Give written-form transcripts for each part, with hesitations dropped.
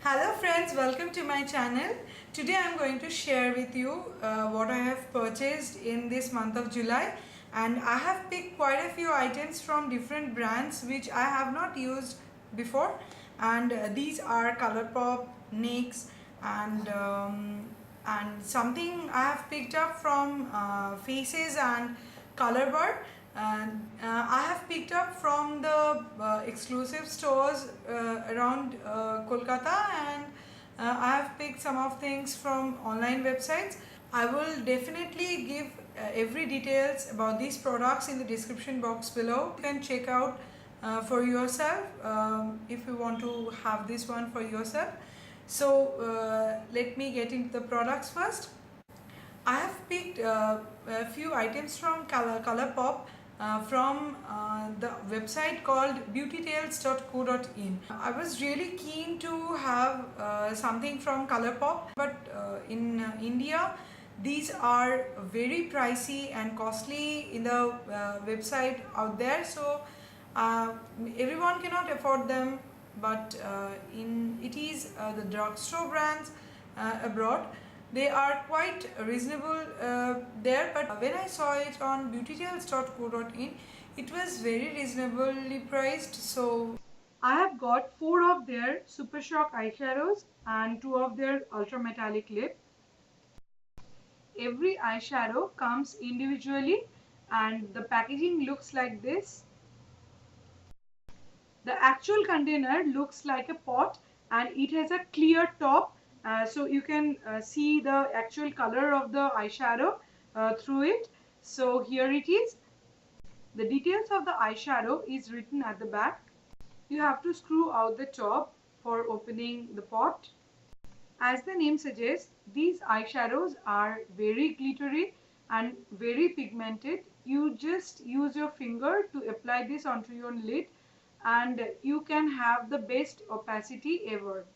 Hello friends, welcome to my channel. Today I am going to share with you what I have purchased in this month of July, and I have picked quite a few items from different brands which I have not used before, and these are Colourpop, NYX, and something I have picked up from Faces and Colorbar. And I have picked up from the exclusive stores around Kolkata, and I have picked some of things from online websites. I will definitely give every details about these products in the description box below. You can check out for yourself if you want to have this one for yourself. So let me get into the products first. I have picked a few items from Colourpop from the website called beautytales.co.in. I was really keen to have something from Colourpop, but in India these are very pricey and costly in the website out there, so everyone cannot afford them, but it is the drugstore brands abroad. They are quite reasonable there, but when I saw it on beautytales.co.in, it was very reasonably priced. So I have got 4 of their Super Shock eyeshadows and 2 of their ultra metallic lip. Every eyeshadow comes individually and the packaging looks like this. The actual container looks like a pot and it has a clear top, so you can see the actual color of the eyeshadow through it. So here it is. The details of the eyeshadow is written at the back. You have to screw out the top for opening the pot. As the name suggests, these eyeshadows are very glittery and very pigmented. You just use your finger to apply this onto your lid and you can have the best opacity ever.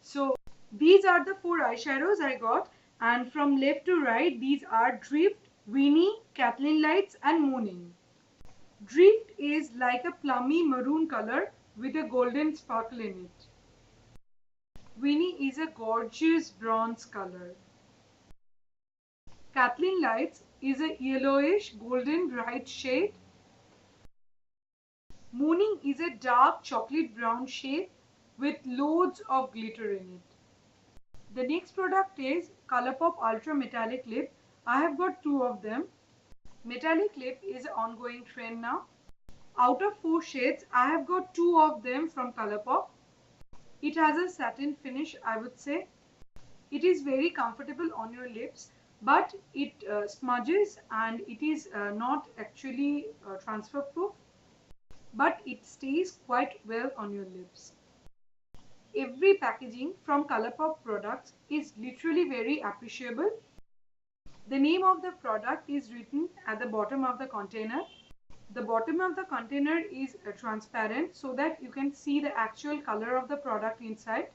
So these are the 4 eyeshadows I got, and from left to right these are Drift, Winnie, Kathleen Lights and Mooning. Drift is like a plummy maroon color with a golden sparkle in it. Winnie is a gorgeous bronze color. Kathleen Lights is a yellowish golden bright shade. Mooning is a dark chocolate brown shade with loads of glitter in it. The next product is Colourpop Ultra Metallic Lip. I have got 2 of them. Metallic lip is an ongoing trend now. Out of 4 shades, I have got 2 of them from Colourpop. It has a satin finish, I would say. It is very comfortable on your lips, but it smudges and it is not actually transfer proof, but it stays quite well on your lips. Every packaging from Colourpop products is literally very appreciable. The name of the product is written at the bottom of the container. The bottom of the container is transparent so that you can see the actual color of the product inside.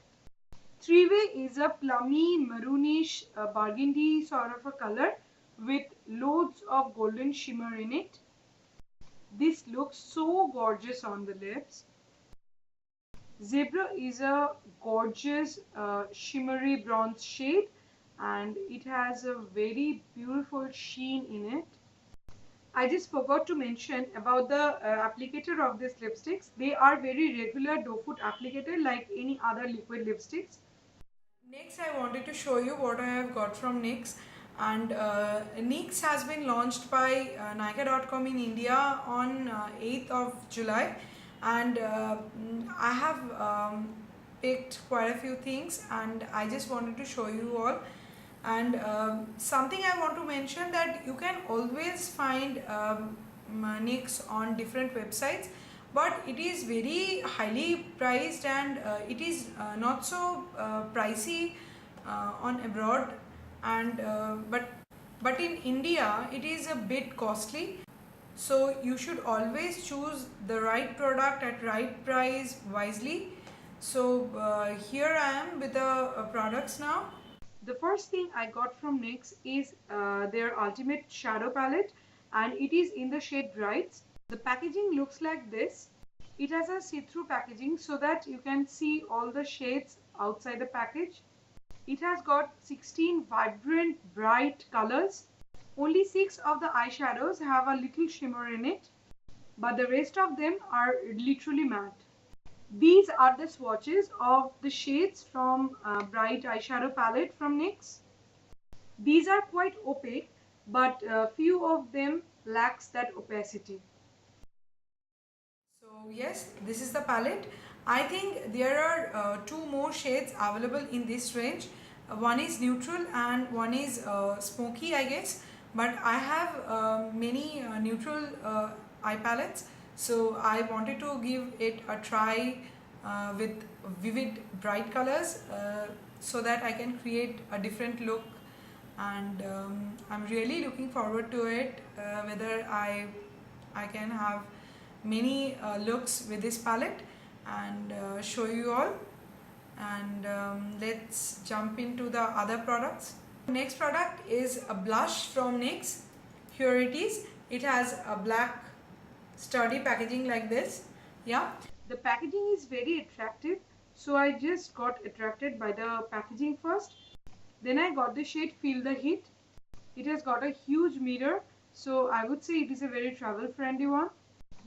Three-way is a plummy maroonish burgundy sort of a color with loads of golden shimmer in it. This looks so gorgeous on the lips. Zebra is a gorgeous shimmery bronze shade and it has a very beautiful sheen in it. I just forgot to mention about the applicator of these lipsticks. They are very regular doe foot applicator like any other liquid lipsticks. Next, I wanted to show you what I have got from NYX, and NYX has been launched by Nykaa.com in India on 8th of July, and I have picked quite a few things and I just wanted to show you all. And something I want to mention, that you can always find NYX on different websites, but it is very highly priced and it is not so pricey on abroad, and but in India it is a bit costly. So you should always choose the right product at right price wisely. So here I am with the products now. The first thing I got from NYX is their Ultimate Shadow Palette, and it is in the shade Brights. The packaging looks like this. It has a see-through packaging so that you can see all the shades outside the package. It has got 16 vibrant, bright colors. Only 6 of the eyeshadows have a little shimmer in it, but the rest of them are literally matte. These are the swatches of the shades from Bright Eyeshadow Palette from NYX. These are quite opaque, but few of them lacks that opacity. So yes, this is the palette. I think there are two more shades available in this range. One is neutral and one is smoky, I guess. But I have many neutral eye palettes, so I wanted to give it a try with vivid bright colors so that I can create a different look. And I'm really looking forward to it, whether I can have many looks with this palette and show you all. And let's jump into the other products. Next product is a blush from NYX. Here it is. It has a black sturdy packaging like this. Yeah, the packaging is very attractive, so I just got attracted by the packaging first. Then I got the shade Feel the Heat. It has got a huge mirror, so I would say it is a very travel friendly one.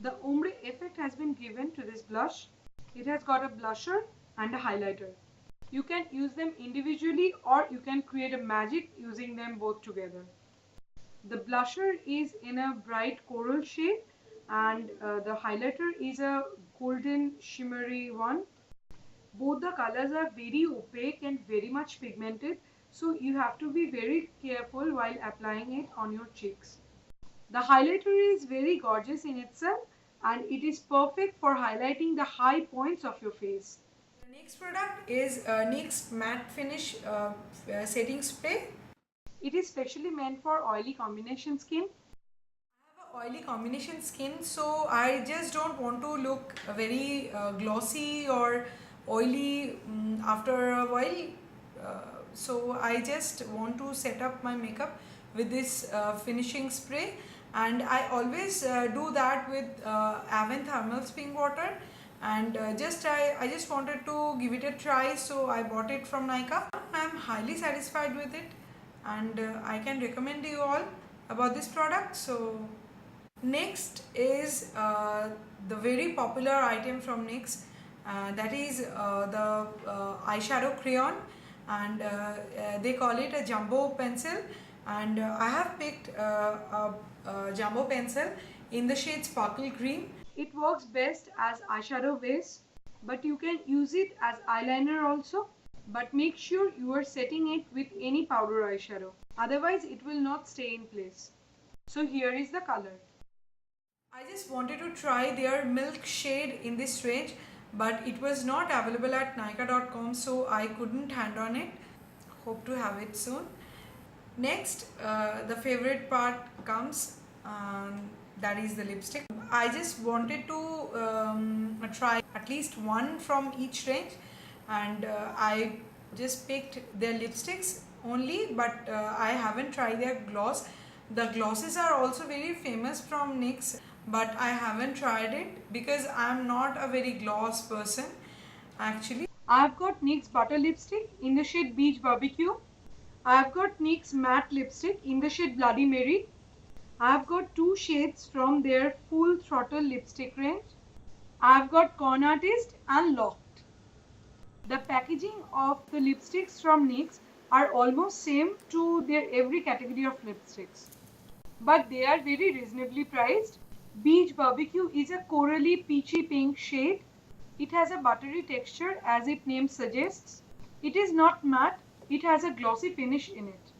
The ombre effect has been given to this blush. It has got a blusher and a highlighter. You can use them individually or you can create a magic using them both together. The blusher is in a bright coral shade and the highlighter is a golden shimmery one. Both the colors are very opaque and very much pigmented, so you have to be very careful while applying it on your cheeks. The highlighter is very gorgeous in itself and it is perfect for highlighting the high points of your face. The next product is NYX Matte Finish Setting Spray. It is specially meant for oily combination skin. I have an oily combination skin, so I just don't want to look very glossy or oily after a while. So I just want to set up my makeup with this finishing spray, and I always do that with Avon Thermal Spring Water. And I just wanted to give it a try, so I bought it from Nykaa. I am highly satisfied with it, and I can recommend you all about this product. So next is the very popular item from NYX, that is the eyeshadow crayon, and they call it a jumbo pencil. And I have picked a jumbo pencil in the shade Sparkle Green. It works best as eyeshadow base, but you can use it as eyeliner also. But make sure you are setting it with any powder eyeshadow, otherwise it will not stay in place. So here is the color. I just wanted to try their milk shade in this range, but it was not available at Nykaa.com, so I couldn't hand on it. Hope to have it soon. Next, the favorite part comes, that is the lipstick. I just wanted to try at least one from each range, and I just picked their lipsticks only, but I haven't tried their gloss. The glosses are also very famous from NYX, but I haven't tried it because I'm not a very gloss person actually. I've got NYX Butter Lipstick in the shade Beach Barbecue. I've got NYX Matte Lipstick in the shade Bloody Mary. I've got two shades from their Full Throttle lipstick range. I've got Con Artist and Locked. The packaging of the lipsticks from NYX are almost same to their every category of lipsticks, but they are very reasonably priced. Beach Barbecue is a corally peachy pink shade. It has a buttery texture as its name suggests. It is not matte, it has a glossy finish in it.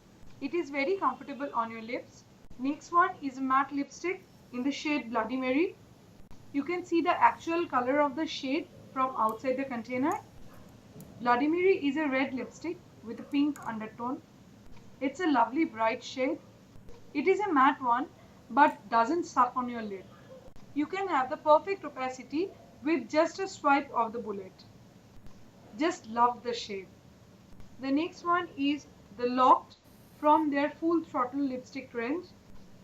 It is very comfortable on your lips. Next one is a matte lipstick in the shade Bloody Mary. You can see the actual color of the shade from outside the container. Bloody Mary is a red lipstick with a pink undertone. It's a lovely bright shade. It is a matte one but doesn't suck on your lid. You can have the perfect opacity with just a swipe of the bullet. Just love the shade. The next one is the Locked from their Full Throttle lipstick range.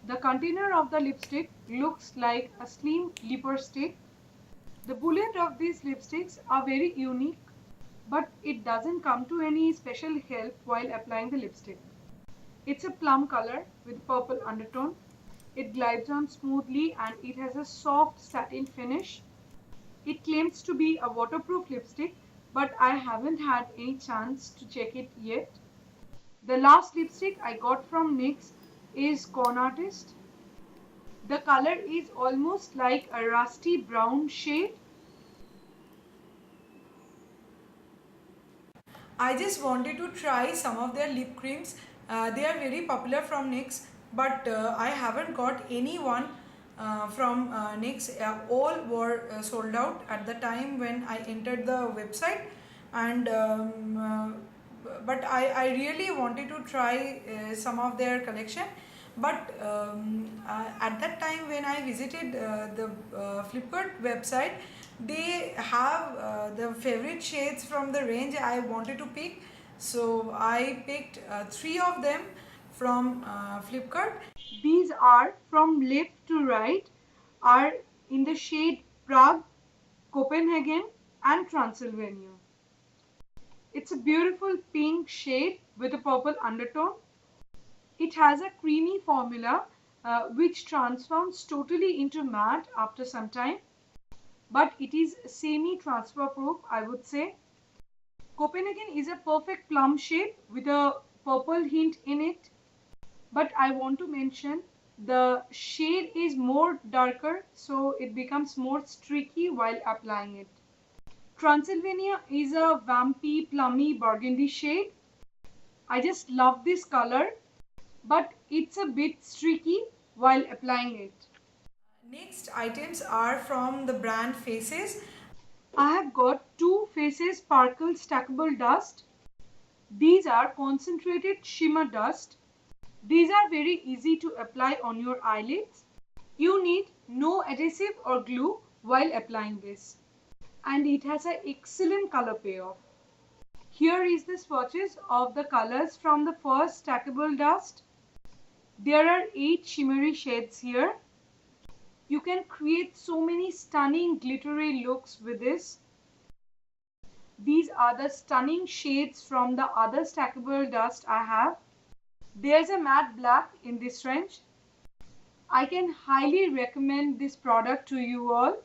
The container of the lipstick looks like a slim lipper stick. The bullet of these lipsticks are very unique. but it doesn't come to any special help while applying the lipstick. It's a plum color with purple undertone. It glides on smoothly and it has a soft satin finish. It claims to be a waterproof lipstick, but I haven't had any chance to check it yet. The last lipstick I got from NYX is Con Artist. The color is almost like a rusty brown shade. I just wanted to try some of their lip creams. They are very popular from NYX, but I haven't got any one from NYX. All were sold out at the time when I entered the website, and but I really wanted to try some of their collection. But at that time when I visited the Flipkart website, they have the favorite shades from the range I wanted to pick. So I picked three of them from Flipkart. These are from left to right, are in the shade Prague, Copenhagen and Transylvania. It's a beautiful pink shade with a purple undertone. It has a creamy formula which transforms totally into matte after some time, but it is semi-transfer proof, I would say. Copenhagen is a perfect plum shade with a purple hint in it, but I want to mention the shade is more darker, so it becomes more streaky while applying it. Transylvania is a vampy, plummy burgundy shade. I just love this color, but it's a bit streaky while applying it. Next items are from the brand Faces. I have got two Faces Sparkle Stackable Dust. These are concentrated shimmer dust. These are very easy to apply on your eyelids. You need no adhesive or glue while applying this. And it has an excellent color payoff. Here is the swatches of the colors from the first stackable dust. There are 8 shimmery shades here. You can create so many stunning glittery looks with this. These are the stunning shades from the other stackable dust I have. There's a matte black in this range. I can highly recommend this product to you all.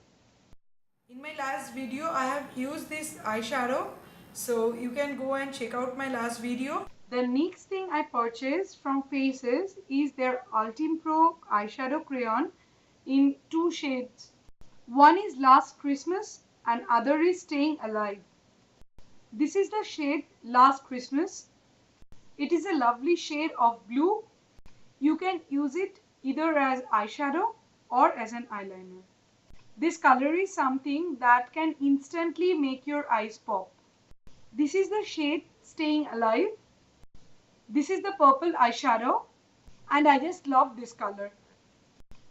In my last video, I have used this eyeshadow, so you can go and check out my last video. The next thing I purchased from Faces is their Ultim Pro eyeshadow crayon in 2 shades. One is Last Christmas and other is Staying Alive. This is the shade Last Christmas. It is a lovely shade of blue. You can use it either as eyeshadow or as an eyeliner. This color is something that can instantly make your eyes pop. This is the shade Staying Alive. This is the purple eyeshadow and I just love this color.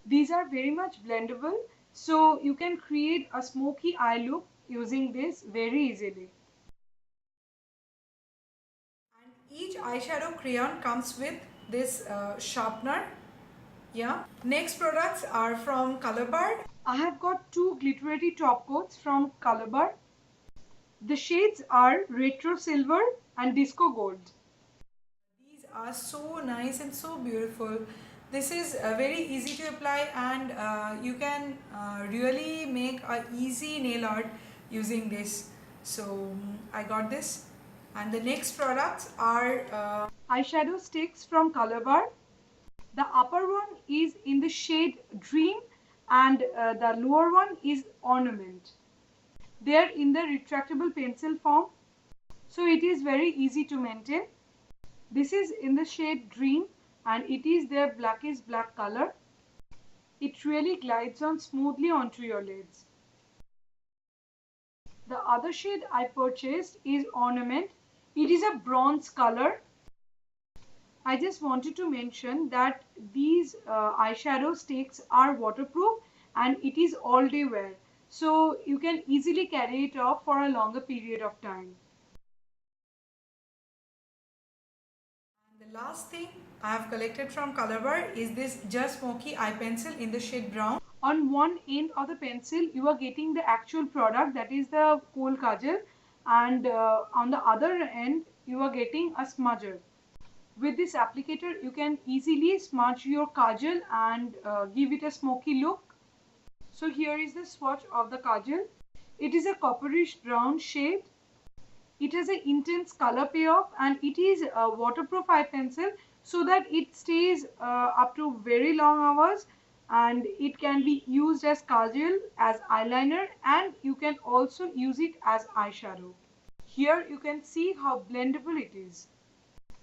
These are very much blendable, so you can create a smoky eye look using this very easily. And each eyeshadow crayon comes with this sharpener. Yeah. Next products are from Colorbar. I have got 2 glittery top coats from Colorbar. The shades are Retro Silver and Disco Gold. These are so nice and so beautiful. This is very easy to apply, and you can really make a easy nail art using this. So I got this. And the next products are eyeshadow sticks from Colorbar. The upper one is in the shade Dream and the lower one is Ornament. They are in the retractable pencil form, so it is very easy to maintain. This is in the shade Dream and it is their blackish black color. It really glides on smoothly onto your lids. The other shade I purchased is Ornament. It is a bronze color. I just wanted to mention that these eyeshadow sticks are waterproof and it is all day wear. So you can easily carry it off for a longer period of time. And the last thing I have collected from Colorbar is this Just Smoky eye pencil in the shade brown. On one end of the pencil you are getting the actual product, that is the kohl kajal, and on the other end you are getting a smudger. With this applicator you can easily smudge your kajal and give it a smoky look. So here is the swatch of the kajal. It is a copperish brown shade. It has an intense color payoff and it is a waterproof eye pencil so that it stays up to very long hours, and it can be used as kajal, as eyeliner, and you can also use it as eyeshadow. Here you can see how blendable it is.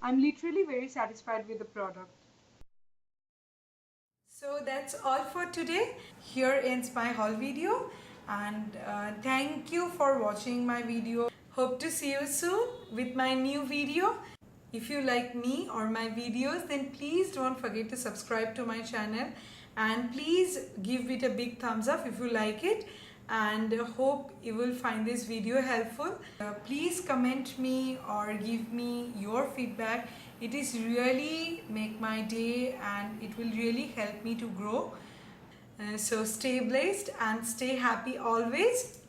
I'm literally very satisfied with the product. So that's all for today. Here ends my haul video, and thank you for watching my video. Hope to see you soon with my new video. If you like me or my videos, then please don't forget to subscribe to my channel, and please give it a big thumbs up if you like it, and hope you will find this video helpful. Please comment me or give me your feedback. It is really make my day and it will really help me to grow. So stay blessed and stay happy always.